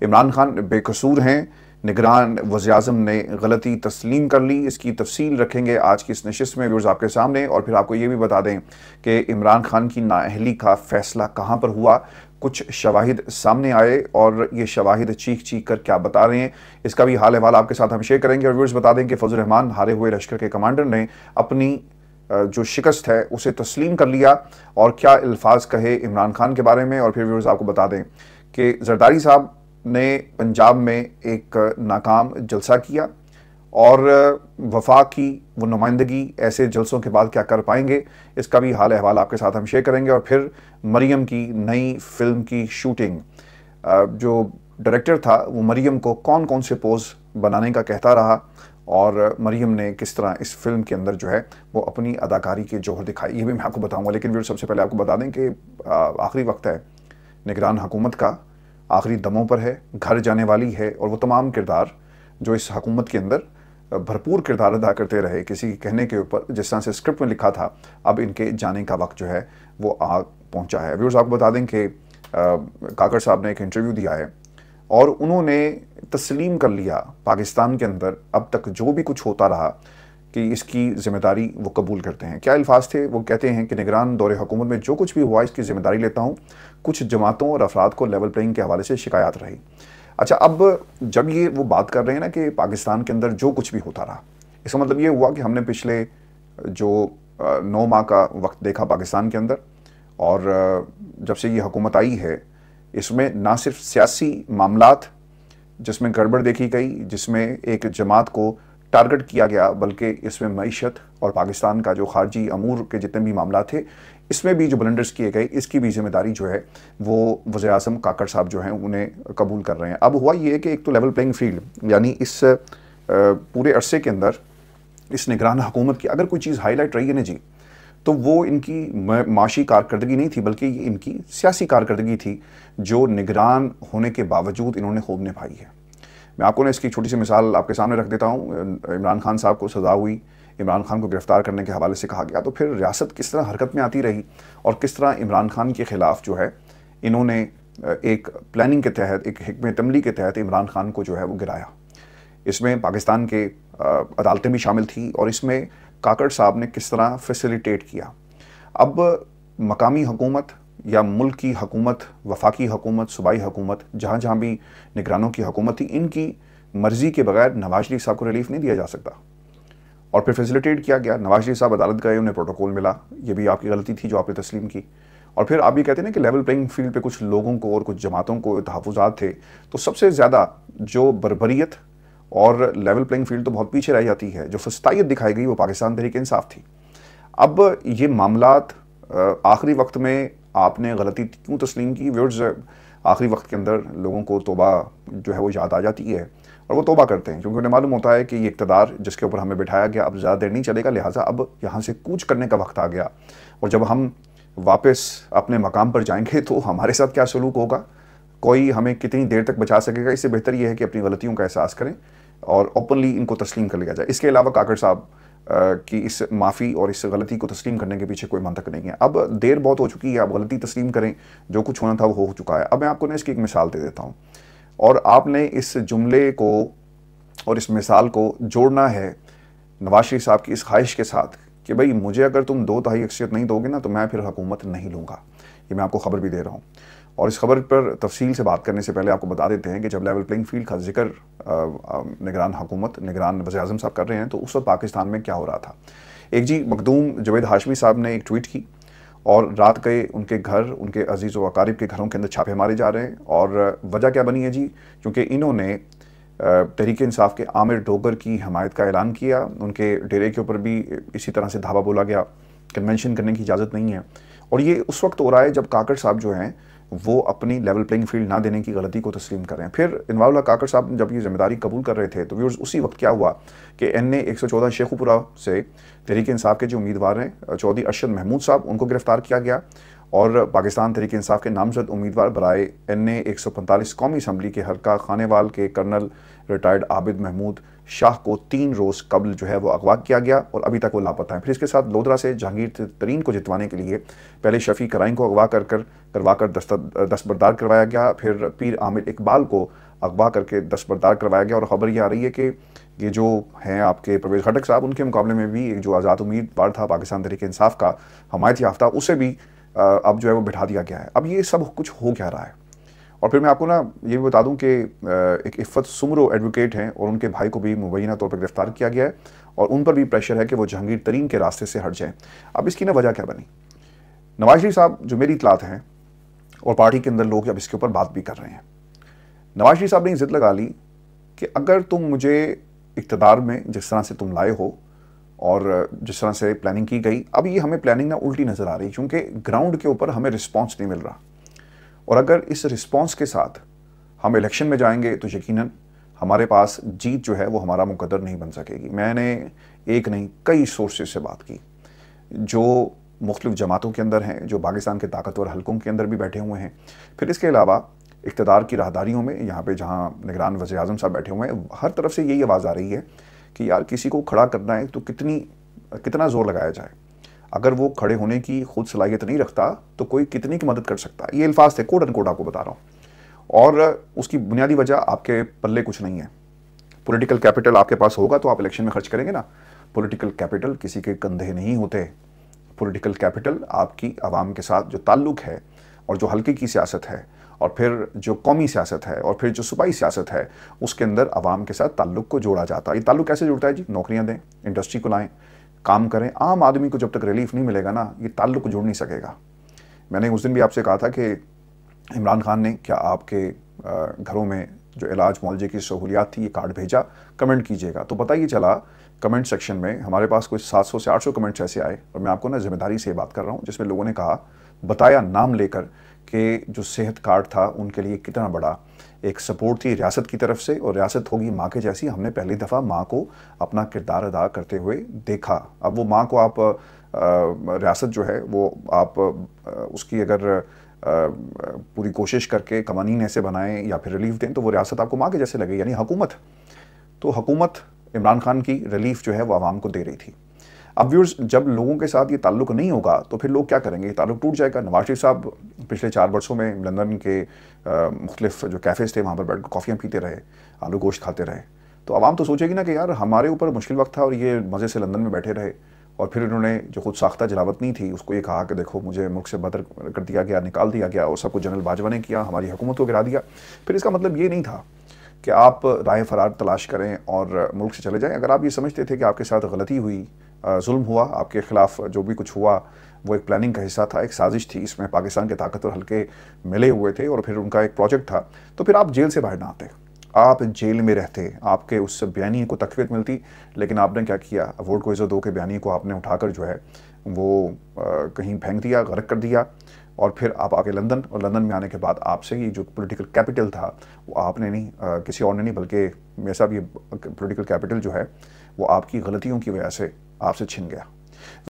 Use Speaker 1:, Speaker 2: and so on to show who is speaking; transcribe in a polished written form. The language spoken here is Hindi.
Speaker 1: इमरान खान बेकसूर हैं, निगरान वज़ीर-ए-आज़म ने गलती तस्लीम कर ली। इसकी तफसील रखेंगे आज की इस नशिस्त में व्यूअर्स आपके सामने, और फिर आपको ये भी बता दें कि इमरान खान की नाअहली का फ़ैसला कहाँ पर हुआ। कुछ शवाहिद सामने आए और ये शवाहिद चीख चीख कर क्या बता रहे हैं, इसका भी हाल अहवाल आपके साथ हम शेयर करेंगे। और व्यूअर्स बता दें कि फजल रहमान हारे हुए लश्कर के कमांडर ने अपनी जो शिकस्त है उसे तस्लीम कर लिया, और क्या अल्फाज कहे इमरान खान के बारे में। और फिर व्यूअर्स आपको बता दें कि जरदारी साहब ने पंजाब में एक नाकाम जलसा किया, और वफाक की वो नुमाइंदगी ऐसे जलसों के बाद क्या कर पाएंगे, इसका भी हाल अहवाल आपके साथ हम शेयर करेंगे। और फिर मरियम की नई फिल्म की शूटिंग, जो डायरेक्टर था वो मरियम को कौन कौन से पोज बनाने का कहता रहा, और मरियम ने किस तरह इस फिल्म के अंदर जो है वो अपनी अदाकारी के जोहर दिखाई, ये भी मैं आपको बताऊंगा। लेकिन फिर सबसे पहले आपको बता दें कि आखिरी वक्त है, निगरान हुकूमत का आखिरी दमों पर है, घर जाने वाली है, और वो तमाम किरदार जो इस हुकूमत के अंदर भरपूर किरदार अदा करते रहे किसी के कहने के ऊपर, जिस तरह से स्क्रिप्ट में लिखा था, अब इनके जाने का वक्त जो है वो आ पहुंचा है। व्यूअर्स आपको बता दें कि काकड़ साहब ने एक इंटरव्यू दिया है और उन्होंने तस्लीम कर लिया पाकिस्तान के अंदर अब तक जो भी कुछ होता रहा कि इसकी ज़िम्मेदारी वो कबूल करते हैं। क्या अल्फाज थे, वो कहते हैं कि निगरान दौरे हुकूमत में जो कुछ भी हुआ इसकी ज़िम्मेदारी लेता हूँ। कुछ जमातों और अफराद को लेवल प्लेइंग के हवाले से शिकायत रही। अच्छा, अब जब ये वो बात कर रहे हैं ना कि पाकिस्तान के अंदर जो कुछ भी होता रहा, इसका मतलब ये हुआ कि हमने पिछले जो 9 माह का वक्त देखा पाकिस्तान के अंदर, और जब से ये हुकूमत आई है इसमें ना सिर्फ सियासी मामलात जिसमें गड़बड़ देखी गई, जिसमें एक जमात को टारगेट किया गया, बल्कि इसमें मईशत और पाकिस्तान का जो खारजी अमूर के जितने भी मामला थे इसमें भी जो ब्लंडर्स किए गए, इसकी भी जिम्मेदारी जो है वो वज़ीर-ए-आज़म काकड़ साहब जो हैं उन्हें कबूल कर रहे हैं। अब हुआ ये कि एक तो लेवल प्लेइंग फील्ड, यानी इस पूरे अरसे के अंदर इस निगरान हुकूमत की अगर कोई चीज़ हाईलाइट रही है ना जी, तो वो इनकी माशी कारकर्दगी नहीं थी, बल्कि ये इनकी सियासी कारकर्दगी थी, जो निगरान होने के बावजूद इन्होंने खूब निभाई है। मैं आपको ना इसकी छोटी सी मिसाल आपके सामने रख देता हूँ। इमरान खान साहब को सज़ा हुई, इमरान खान को गिरफ्तार करने के हवाले से कहा गया, तो फिर रियासत किस तरह हरकत में आती रही, और किस तरह इमरान खान के ख़िलाफ़ जो है इन्होंने एक प्लानिंग के तहत, एक हिकमत अमली के तहत इमरान खान को जो है वो गिराया। इसमें पाकिस्तान के अदालतें भी शामिल थी, और इसमें काकड़ साहब ने किस तरह फैसिलिटेट किया। अब मकामी हुकूमत या मुल्क की हुकूमत, वफाकी हुकूमत, सूबाई हुकूमत, जहाँ जहाँ भी निगरानों की हुकूमत थी, इनकी मर्ज़ी के बगैर नवाज शरीफ साहब को रिलीफ नहीं दिया जा सकता, और फिर फैसिलिटेट किया गया। नवाज शरीफ साहब अदालत गए, उन्हें प्रोटोकॉल मिला, ये भी आपकी गलती थी जो आपने तस्लीम की। और फिर आप भी कहते हैं ना कि लेवल प्लेइंग फील्ड पे कुछ लोगों को और कुछ जमातों को तहफ़्फ़ुज़ात थे, तो सबसे ज़्यादा जो बर्बरियत और लेवल प्लेइंग फील्ड तो बहुत पीछे रह जाती है, जो फस्तायत दिखाई गई वो पाकिस्तान तहरीक इंसाफ थी। अब ये मामलात आखिरी वक्त में आपने गलती क्यों तस्लीम की? व्यूअर्स, आखिरी वक्त के अंदर लोगों को तौबा जो है वो याद आ जाती है, और वो तौबा करते हैं, क्योंकि उन्हें मालूम होता है कि ये इक़्तिदार जिसके ऊपर हमें बिठाया गया अब ज़्यादा देर नहीं चलेगा, लिहाजा अब यहाँ से कूच करने का वक्त आ गया। और जब हम वापस अपने मकाम पर जाएंगे तो हमारे साथ क्या सलूक होगा, कोई हमें कितनी देर तक बचा सकेगा। इससे बेहतर यह है कि अपनी गलतियों का एहसास करें और ओपनली इनको तस्लीम कर लिया जाए। इसके अलावा काकड़ साहब की इस माफ़ी और इस गलती को तस्लीम करने के पीछे कोई मंतक नहीं है। अब देर बहुत हो चुकी है, अब गलती तस्लीम करें, जो कुछ होना था वो हो चुका है। अब मैं आपको ना इसकी एक मिसाल दे देता हूँ, और आपने इस जुमले को और इस मिसाल को जोड़ना है नवाज शरीफ साहब की इस ख्वाहिश के साथ कि भाई मुझे अगर तुम 2/3 अक्सरियत नहीं दोगे ना तो मैं फिर हुकूमत नहीं लूँगा। ये मैं आपको खबर भी दे रहा हूँ, और इस खबर पर तफसील से बात करने से पहले आपको बता देते हैं कि जब लेवल प्लेइंग फील्ड का जिक्र निगरान हुकूमत, निगरान वज़ीर-ए-आज़म साहब कर रहे हैं, तो उस वक्त पाकिस्तान में क्या हो रहा था। एक जी मखदूम जवेद हाशमी साहब ने एक ट्वीट की, और रात गए उनके घर, उनके अजीज़ व अकारिब के घरों के अंदर छापे मारे जा रहे हैं। और वजह क्या बनी है जी, क्योंकि इन्होंने तहरीक इंसाफ के आमिर डोगर की हमायत का ऐलान किया। उनके डेरे के ऊपर भी इसी तरह से धावा बोला गया, कन्वेंशन करने की इजाज़त नहीं है। और ये उस वक्त हो रहा है जब काकड़ साहब जो हैं वो अपनी लेवल प्लेइंग फील्ड ना देने की गलती को तस्लीम करें। फिर इनवाउल्ला काकड़ साहब जब ये जिम्मेदारी कबूल कर रहे थे, तो व्यूअर्स उसी वक्त क्या हुआ कि NA 114 शेखुपुरा से तहरीक इंसाफ के जो उम्मीदवार हैं चौधरी अरशद महमूद साहब, उनको गिरफ्तार किया गया। और पाकिस्तान तहरीक इंसाफ के नामजद उम्मीदवार बराए NA 145 कौमी असम्बली के हल्का खानेवाल के कर्नल रिटायर्ड आबिद महमूद शाह को 3 रोज़ कबल जो है वो अगवा किया गया और अभी तक वो लापता है। फिर इसके साथ लोधरा से जहांगीर तरीन को जितवाने के लिए पहले शफी कराई को अगवा करवाकर दस्तबरदार करवाया गया, फिर पीर आमिर इकबाल को अगवा करके दस्तबरदार करवाया गया। और ख़बर ये आ रही है कि ये जो हैं आपके परवेज़ खटक साहब, उनके मुकाबले में भी एक जो आज़ाद उम्मीदवार था पाकिस्तान तहरीक इंसाफ का हमायत याफ्ता, उसे भी अब जो है वो बिठा दिया गया है। अब ये सब कुछ हो क्या रहा है? और फिर मैं आपको ना ये भी बता दूं कि एक इफ़्फ़त सुमरो एडवोकेट हैं और उनके भाई को भी मुबैना तौर पर गिरफ्तार किया गया है और उन पर भी प्रेशर है कि वो जहांगीर तरीन के रास्ते से हट जाएं। अब इसकी ना वजह क्या बनी? नवाज शरीफ साहब, जो मेरी इतलात हैं और पार्टी के अंदर लोग अब इसके ऊपर बात भी कर रहे हैं, नवाज शरीफ साहब ने जिद लगा ली कि अगर तुम मुझे इक़्तिदार में जिस तरह से तुम लाए हो और जिस तरह से प्लानिंग की गई, अब ये हमें प्लानिंग ना उल्टी नज़र आ रही, क्योंकि ग्राउंड के ऊपर हमें रिस्पॉन्स नहीं मिल रहा। और अगर इस रिस्पॉन्स के साथ हम इलेक्शन में जाएंगे तो यकीनन हमारे पास जीत जो है वो हमारा मुकद्दर नहीं बन सकेगी। मैंने एक नहीं कई सोर्सेज से बात की जो मुख्तलिफ जमातों के अंदर हैं, जो पाकिस्तान के ताकतवर हलकों के अंदर भी बैठे हुए हैं, फिर इसके अलावा इक़्तिदार की राहदारियों में यहाँ पे जहाँ निगरान वज़ीर आज़म साहब बैठे हुए हैं, हर तरफ से यही आवाज़ आ रही है कि यार किसी को खड़ा करना है तो कितना ज़ोर लगाया जाए। अगर वो खड़े होने की खुद सलाहियत नहीं रखता तो कोई कितनी की मदद कर सकता है। ये अल्फाज थे, कोट अनकोट आपको बता रहा हूँ। और उसकी बुनियादी वजह आपके पल्ले कुछ नहीं है। पॉलिटिकल कैपिटल आपके पास होगा तो आप इलेक्शन में खर्च करेंगे ना। पॉलिटिकल कैपिटल किसी के कंधे नहीं होते। पॉलिटिकल कैपिटल आपकी आवाम के साथ जो ताल्लुक है और जो हल्के की सियासत है और फिर जो कौमी सियासत है और फिर जो सूबाई सियासत है, उसके अंदर आवाम के साथ ताल्लुक को जोड़ा जाता है। ये ताल्लुक कैसे जुड़ता है जी? नौकरियाँ दें, इंडस्ट्री को लाएँ, काम करें। आम आदमी को जब तक रिलीफ नहीं मिलेगा ना, ये ताल्लुक जुड़ नहीं सकेगा। मैंने उस दिन भी आपसे कहा था कि इमरान खान ने क्या आपके घरों में जो इलाज मुआवजे की सहूलियात थी, ये कार्ड भेजा? कमेंट कीजिएगा। तो पता ही चला कमेंट सेक्शन में हमारे पास कुछ 700 से 800 कमेंट्स ऐसे आए, और मैं आपको ना जिम्मेदारी से बात कर रहा हूँ, जिसमें लोगों ने कहा, बताया नाम लेकर कि जो सेहत कार्ड था उनके लिए कितना बड़ा एक सपोर्ट थी रियासत की तरफ से, और रियासत होगी माँ के जैसी। हमने पहली दफ़ा माँ को अपना किरदार अदा करते हुए देखा। अब वो माँ को आप रियासत जो है वो आप उसकी अगर पूरी कोशिश करके कवानीन ऐसे बनाएं या फिर रिलीफ दें तो वो रियासत आपको माँ के जैसे लगे, यानी हुकूमत। तो हुकूमत इमरान खान की रिलीफ जो है वो आवाम को दे रही थी। अब व्यूअर्स, जब लोगों के साथ ये ताल्लुक नहीं होगा तो फिर लोग क्या करेंगे? ये ताल्लुक टूट जाएगा। नवाज शरीफ साहब पिछले 4 वर्षों में लंदन के मुख्तलिफ जो कैफ़ेज़ थे वहाँ पर बैठ कर कॉफ़ियाँ पीते रहे, आलू गोश्त खाते रहे। तो आवाम तो सोचेगी ना कि यार हमारे ऊपर मुश्किल वक्त था और ये मज़े से लंदन में बैठे रहे, और फिर इन्होंने जो खुद साख्ता जलावत नहीं थी उसको ये कहा कि देखो मुझे मुल्क से बदर कर दिया गया, निकाल दिया गया, और सब कुछ जनरल बाजवा ने किया, हमारी हुकूमत को गिरा दिया। फिर इसका मतलब ये नहीं था कि आप राह फरार तलाश करें और मुल्क से चले जाएं। अगर आप ये समझते थे कि आपके साथ गलती हुई, जुल्म हुआ, आपके ख़िलाफ़ जो भी कुछ हुआ वो एक प्लानिंग का हिस्सा था, एक साजिश थी, इसमें पाकिस्तान के ताकतवर हल्के मिले हुए थे और फिर उनका एक प्रोजेक्ट था, तो फिर आप जेल से बाहर ना आते, आप जेल में रहते, आपके उस बयानी को तक़वीत मिलती। लेकिन आपने क्या किया? वोट को इज़्ज़त दो के बयानी को आपने उठाकर जो है वो कहीं फेंक दिया, गर्क कर दिया, और फिर आप आके लंदन, और लंदन में आने के बाद आपसे ये जो पॉलिटिकल कैपिटल था वो आपने नहीं, किसी और ने नहीं, बल्कि मेरे साहब ये पॉलिटिकल कैपिटल जो है वो आपकी गलतियों की वजह से आपसे छिन गया।